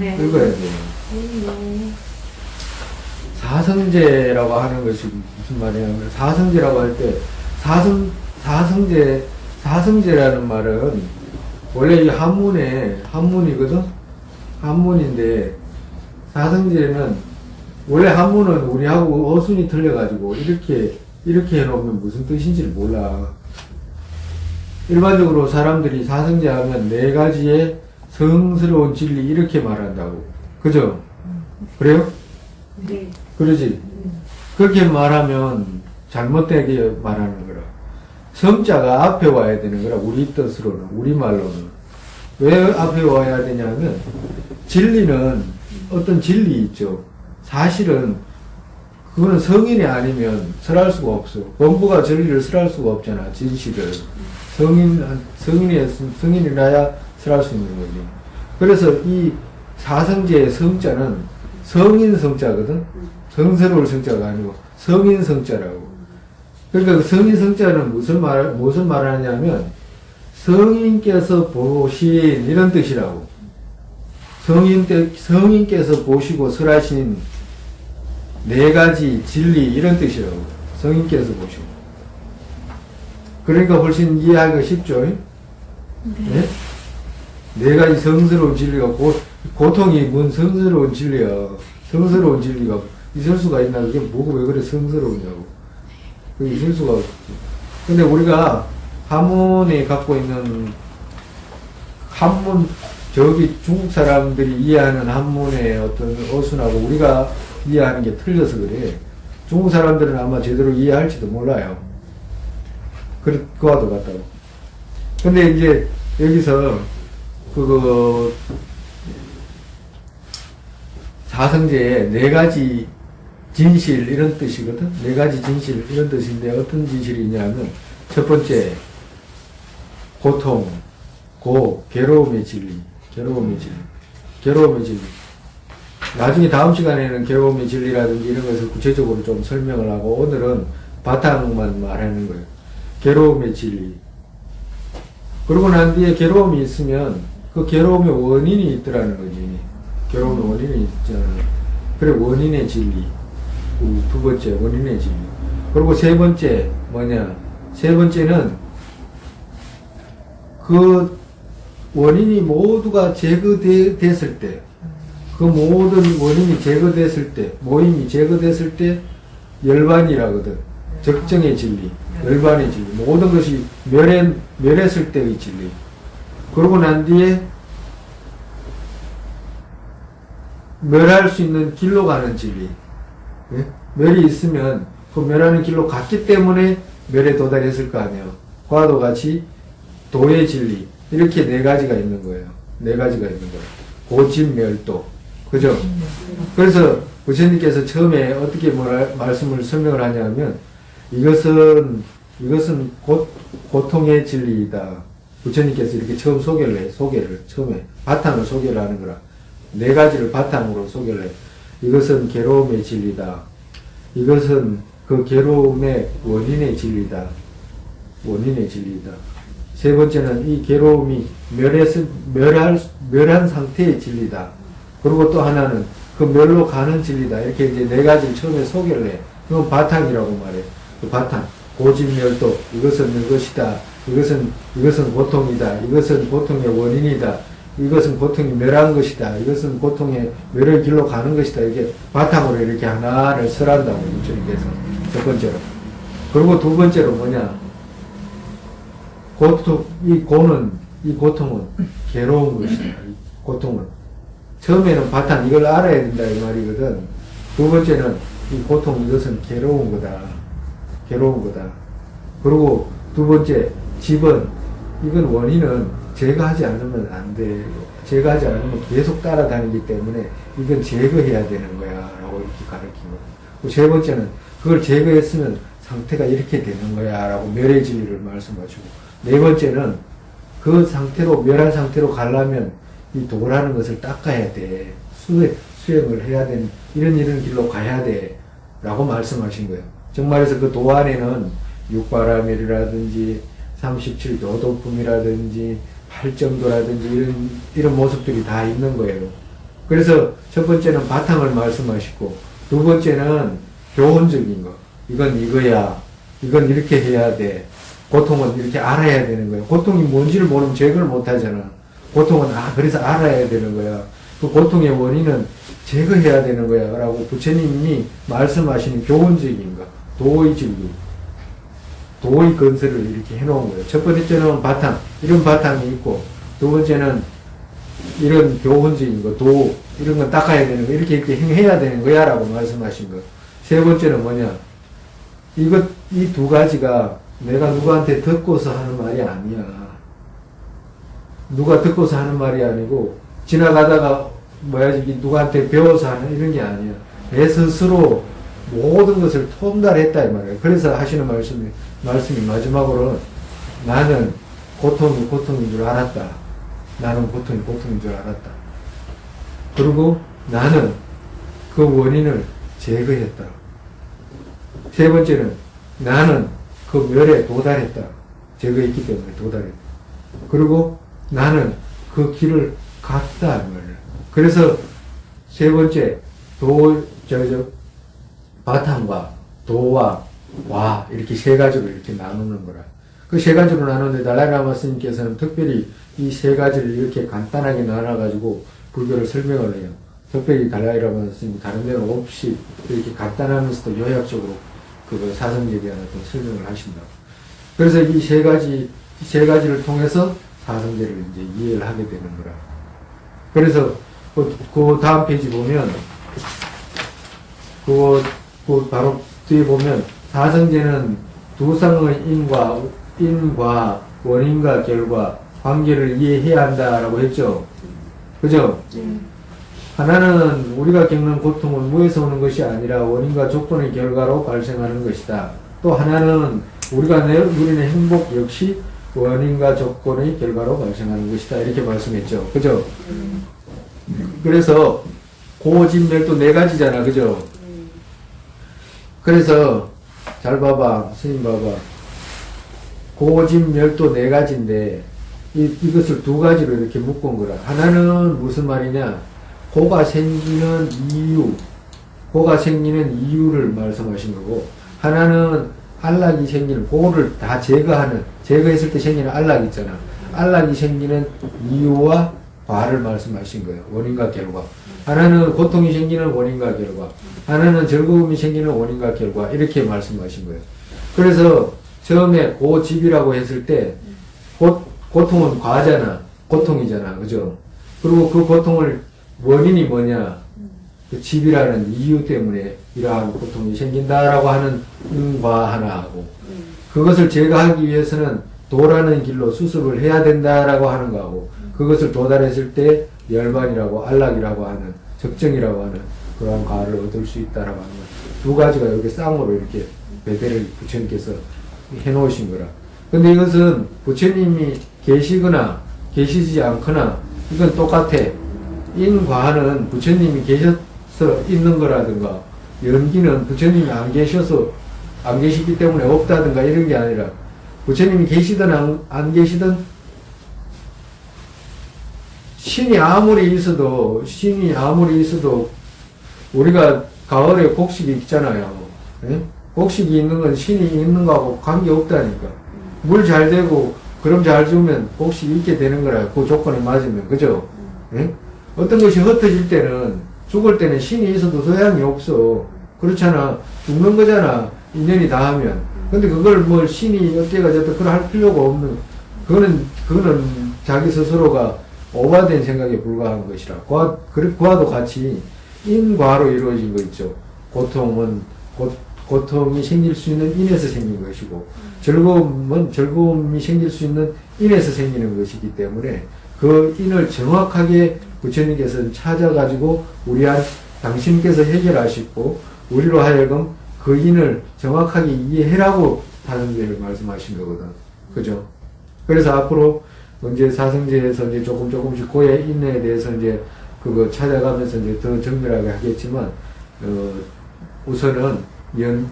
네. 읽어야 돼요. 네. 사성제라고 하는 것이 무슨 말이냐면 사성제라고 할 때 사성제라는 말은 원래 이 한문이거든? 한문인데, 사성제는, 원래 한문은 우리하고 어순이 틀려가지고, 이렇게 해놓으면 무슨 뜻인지를 몰라. 일반적으로 사람들이 사성제 하면 네 가지의 성스러운 진리 이렇게 말한다고. 그죠? 그래요? 네. 그러지? 그렇게 말하면 잘못되게 말하는 거라. 성자가 앞에 와야 되는 거라, 우리 뜻으로는, 우리 말로는. 왜 앞에 와야 되냐면, 진리는 어떤 진리 있죠. 사실은, 그거는 성인이 아니면 설할 수가 없어. 범부가 진리를 설할 수가 없잖아, 진실을. 성인이라야 설할 수 있는 거지. 그래서 이 사성제의 성자는 성인 성자거든? 성스러울 성자가 아니고 성인 성자라고. 그러니까 그 성인 성자는 무슨 말하냐면 성인께서 보신 이런 뜻이라고. 성인께서 보시고 설하신 네 가지 진리 이런 뜻이라고. 성인께서 보시고. 그러니까 훨씬 이해하기가 쉽죠? 네? 네 가지 성스러운 진리가 고통이 뭔 성스러운 진리야. 성스러운 진리가 있을 수가 있나? 그게 뭐고 왜 그래 성스러우냐고. 그게 있을 수가 없지. 근데 우리가 한문에 갖고 있는 한문, 저기 중국 사람들이 이해하는 한문의 어떤 어순하고 우리가 이해하는 게 틀려서 그래. 중국 사람들은 아마 제대로 이해할지도 몰라요. 그와도 같다고. 근데 이제 여기서 사성제에 네 가지 진실 이런 뜻이거든. 네 가지 진실 이런 뜻인데 어떤 진실이냐면 첫 번째 고통, 괴로움의 진리, 괴로움의 진리. 나중에 다음 시간에는 괴로움의 진리라든지 이런 것을 구체적으로 좀 설명을 하고 오늘은 바탕만 말하는 거예요. 괴로움의 진리. 그러고 난 뒤에 괴로움이 있으면 그 괴로움의 원인이 있더라는 거지. 괴로움의 원인이 있잖아. 그래, 원인의 진리. 두 번째, 원인의 진리. 그리고 세 번째, 뭐냐. 세 번째는 그 원인이 모두가 제거됐을 때, 그 모든 원인이 제거됐을 때, 모임이 제거됐을 때, 열반이라거든. 적정의 진리, 열반의 진리. 모든 것이 멸했을 때의 진리. 그러고 난 뒤에, 멸할 수 있는 길로 가는 진리. 예? 멸이 있으면 그 멸하는 길로 갔기 때문에 멸에 도달했을 거 아니에요. 과도 같이 도의 진리. 이렇게 네 가지가 있는 거예요. 네 가지가 있는 거예요. 고진멸도. 그죠? 그래서 부처님께서 처음에 어떻게 말씀을 설명을 하냐면 이것은 고통의 진리이다. 부처님께서 이렇게 처음 소개를 처음에 바탕을 소개를 하는 거라. 네 가지를 바탕으로 소개를 해. 이것은 괴로움의 진리다. 이것은 그 괴로움의 원인의 진리다. 원인의 진리다. 세 번째는 이 괴로움이 멸한 상태의 진리다. 그리고 또 하나는 그 멸로 가는 진리다. 이렇게 이제 네 가지를 처음에 소개를 해. 그건 바탕이라고 말해. 그 바탕. 고진멸도. 이것은 이것이다. 이것은 고통이다. 이것은 고통의 원인이다. 이것은 고통이 멸한 것이다. 이것은 고통의 멸의 길로 가는 것이다. 이렇게 바탕으로 이렇게 하나를 설한다고, 부처님께서. 첫 번째로. 그리고 두 번째로 뭐냐. 이 고통은 괴로운 것이다. 이 고통은. 처음에는 바탕, 이걸 알아야 된다. 이 말이거든. 두 번째는 이 고통, 이것은 괴로운 거다. 괴로운 거다. 그리고 두 번째, 집은, 이건 원인은 제거하지 않으면 안 돼. 제거하지 않으면 계속 따라다니기 때문에 이건 제거해야 되는 거야. 라고 이렇게 가르친 거야. 세 번째는 그걸 제거했으면 상태가 이렇게 되는 거야. 라고 멸의 진리를 말씀하시고. 네 번째는 그 상태로, 멸한 상태로 가려면 이 도라는 것을 닦아야 돼. 수행을 해야 되는, 이런 길로 가야 돼. 라고 말씀하신 거예요. 정말해서 그 도 안에는 육바라밀이라든지 37도덕품이라든지 팔정도라든지 이런 모습들이 다 있는 거예요. 그래서 첫 번째는 바탕을 말씀하시고 두 번째는 교훈적인 거. 이건 이거야. 이건 이렇게 해야 돼. 고통은 이렇게 알아야 되는 거야. 고통이 뭔지를 모르면 제거를 못 하잖아. 고통은, 그래서 알아야 되는 거야. 그 고통의 원인은 제거해야 되는 거야. 라고 부처님이 말씀하시는 교훈적인 거, 도의적인, 도의 건설을 이렇게 해놓은 거예요. 첫 번째는 바탕, 이런 바탕이 있고, 두 번째는 이런 교훈적인 거, 이런 건 닦아야 되는 거, 이렇게 행해야 되는 거야. 라고 말씀하신 거. 세 번째는 뭐냐. 이 두 가지가 내가 누구한테 듣고서 하는 말이 아니야. 누가 듣고서 하는 말이 아니고, 지나가다가, 누구한테 배워서 하는 이런 게 아니야. 내 스스로 모든 것을 통달했다, 이 말이에요. 그래서 하시는 말씀이 마지막으로는 나는 고통이 고통인 줄 알았다. 나는 고통이 고통인 줄 알았다. 그리고 나는 그 원인을 제거했다. 세 번째는 나는 그 멸에 도달했다. 제거했기 때문에 도달했다. 그리고 나는 그 길을 갔다. 말이에요. 그래서 세 번째, 바탕과 도와 와, 이렇게 세 가지로 이렇게 나누는 거라. 그 세 가지로 나누는데 달라이라마 스님께서는 특별히 이 세 가지를 이렇게 간단하게 나눠가지고 불교를 설명을 해요. 특별히 달라이라마 스님이 다른 데는 없이 이렇게 간단하면서도 요약적으로 그 사성제에 대한 어떤 설명을 하신다. 그래서 이 세 가지를 통해서 사성제를 이제 이해를 하게 되는 거라. 그래서 그 다음 페이지 보면 그 바로 뒤에 보면 사성제는 두상의 인과 원인과 결과 관계를 이해해야 한다라고 했죠. 그죠? 하나는 우리가 겪는 고통은 무에서 오는 것이 아니라 원인과 조건의 결과로 발생하는 것이다. 또 하나는 우리가 누리는 행복 역시 원인과 조건의 결과로 발생하는 것이다. 이렇게 말씀했죠. 그죠? 그래서 고진멸도 네 가지잖아. 그죠? 그래서 잘 봐봐. 스님 봐봐. 고진멸도 네 가지인데 이것을 두 가지로 이렇게 묶은 거라. 하나는 무슨 말이냐? 고가 생기는 이유를 말씀하신 거고, 하나는 안락이 생기는, 고를 다 제거했을 때 생기는 안락이 있잖아. 안락이 생기는 이유와 과를 말씀하신 거예요. 원인과 결과. 하나는 고통이 생기는 원인과 결과. 하나는 즐거움이 생기는 원인과 결과. 이렇게 말씀하신 거예요. 그래서 처음에 고집이라고 했을 때, 고통은 과잖아. 고통이잖아. 그죠? 그리고 그 고통을 원인이 뭐냐? 그 집이라는 이유 때문에 이러한 고통이 생긴다라고 하는 과 하나 하고, 그것을 제거하기 위해서는 도라는 길로 수습을 해야 된다라고 하는 거하고, 그것을 도달했을 때 열반이라고 안락이라고 하는 적정이라고 하는 그러한 과를 얻을 수 있다라고 하는 두 가지가 이렇게 쌍으로 이렇게 배대를 부처님께서 해놓으신 거라. 근데 이것은 부처님이 계시거나 계시지 않거나 이건 똑같아. 인과는 부처님이 계셔서 있는 거라든가, 연기는 부처님이 안 계시기 때문에 없다든가 이런 게 아니라, 부처님이 계시든 안 계시든 신이 아무리 있어도 우리가 가을에 곡식이 있잖아요. 예? 곡식이 있는 건 신이 있는 거하고 관계없다니까. 물 잘 되고 그럼 잘 주면 곡식이 있게 되는 거라. 그 조건에 맞으면. 그죠? 예? 어떤 것이 흩어질 때는, 죽을 때는 신이 있어도 소양이 없어. 그렇잖아. 죽는 거잖아. 인연이 닿으면. 근데 그걸 뭐 신이 어때가 저때 그걸 할 필요가 없는, 그거는 자기 스스로가 오바된 생각에 불과한 것이라. 그와도 같이 인과로 이루어진 거 있죠. 고통이 생길 수 있는 인에서 생긴 것이고, 즐거움이 생길 수 있는 인에서 생기는 것이기 때문에, 그 인을 정확하게 부처님께서는 찾아가지고 당신께서 해결하시고, 우리로 하여금 그 인을 정확하게 이해해라고 하는 데를 말씀하신 거거든. 그죠? 그래서 앞으로 이제 사성제에서 이제 조금씩 고의 인에 대해서 이제 그거 찾아가면서 이제 더 정밀하게 하겠지만, 우선은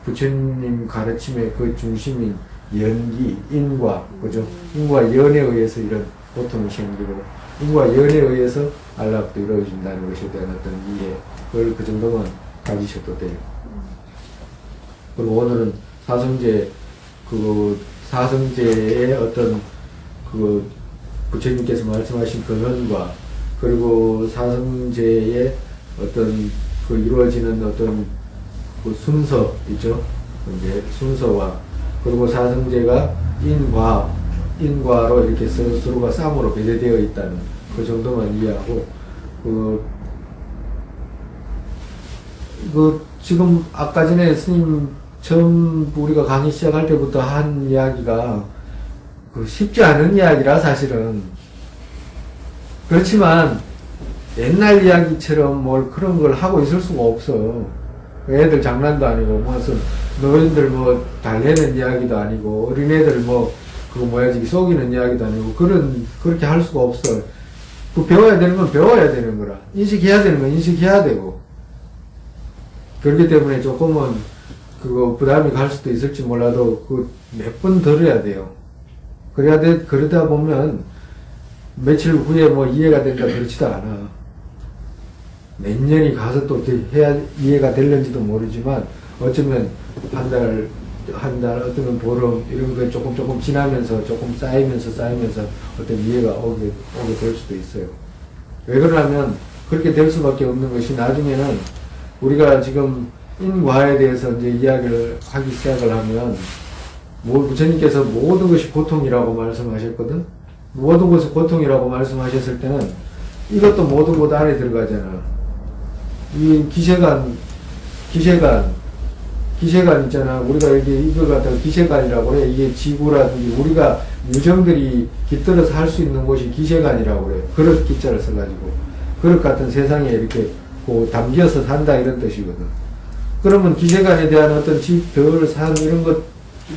부처님 가르침의 그 중심인 연기, 인과, 그죠? 인과 연에 의해서 이런 고통이 생기고, 인과 연에 의해서 안락도 이루어진다는 것에 대한 어떤 이해, 그걸 그 정도만 가지셔도 돼요. 그리고 오늘은 사성제 사성제의 어떤 그 부처님께서 말씀하신 근원과 그리고 사성제의 어떤 그 이루어지는 어떤 그 순서 있죠. 이제 순서와 그리고 사성제가 인과로 이렇게 서로가 쌍으로 배제되어 있다는 그 정도만 이해하고 지금 아까 전에 스님 처음 우리가 강의 시작할 때부터 한 이야기가 쉽지 않은 이야기라 사실은. 그렇지만 옛날 이야기처럼 뭘 그런 걸 하고 있을 수가 없어. 애들 장난도 아니고 무슨 노인들 뭐 달래는 이야기도 아니고 어린애들 뭐 그거 뭐야 지금 속이는 이야기도 아니고 그렇게 할 수가 없어. 배워야 되는 건 배워야 되는 거라. 인식해야 되는 건 인식해야 되고. 그렇기 때문에 조금은 부담이 갈 수도 있을지 몰라도 몇 번 들어야 돼요. 그러다 보면 며칠 후에 뭐 이해가 된다 그렇지도 않아. 몇 년이 가서 또 해야 이해가 될는지도 모르지만 어쩌면 한 달, 어쩌면 보름 이런 거 조금 지나면서 조금 쌓이면서 어떤 이해가 오게 될 수도 있어요. 왜 그러냐면 그렇게 될 수밖에 없는 것이 나중에는 우리가 지금 인과에 대해서 이제 이야기를 하기 시작을 하면 부처님께서 모든 것이 고통이라고 말씀하셨거든. 모든 것이 고통이라고 말씀하셨을 때는 이것도 모든 것 안에 들어가잖아. 이 기세관 있잖아. 우리가 이걸 갖다가 기세관이라고 그래. 이게 지구라든지 우리가 유정들이 깃들어서 할 수 있는 곳이 기세관이라고 그래. 그릇 기자를 써가지고. 그릇 같은 세상에 이렇게 담겨서 산다 이런 뜻이거든. 그러면 기세관에 대한 어떤 집, 별, 산 이런 것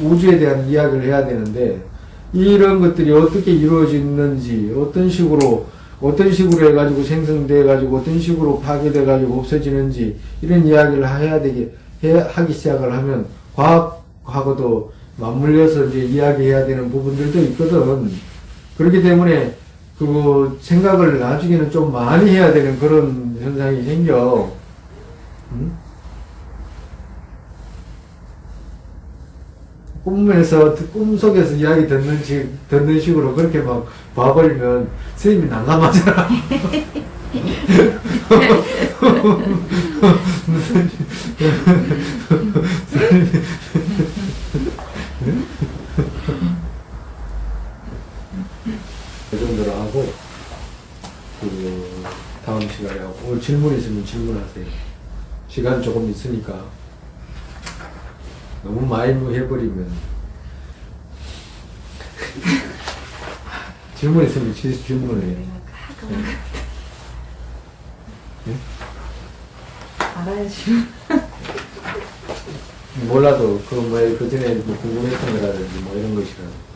우주에 대한 이야기를 해야 되는데 이런 것들이 어떻게 이루어지는지 어떤 식으로 해가지고 생성돼가지고 어떤 식으로 파괴돼가지고 없어지는지 이런 이야기를 하기 시작을 하면 과학하고도 맞물려서 이제 이야기해야 되는 부분들도 있거든. 그렇기 때문에 생각을 나중에는 좀 많이 해야 되는 그런 현상이 생겨. 응? 꿈속에서 이야기 듣는 식으로 그렇게 막 봐버리면 선생님이 난감하잖아. 그 정도로 하고, 다음 시간에 하고, 오늘 질문 있으면 질문하세요. 시간 조금 있으니까. 너무 많이 해버리면. 질문 있으면 질문을 해요. 네? 알아야지. 몰라도, 그 전에 궁금했던 거라든지, 뭐 이런 것이라도.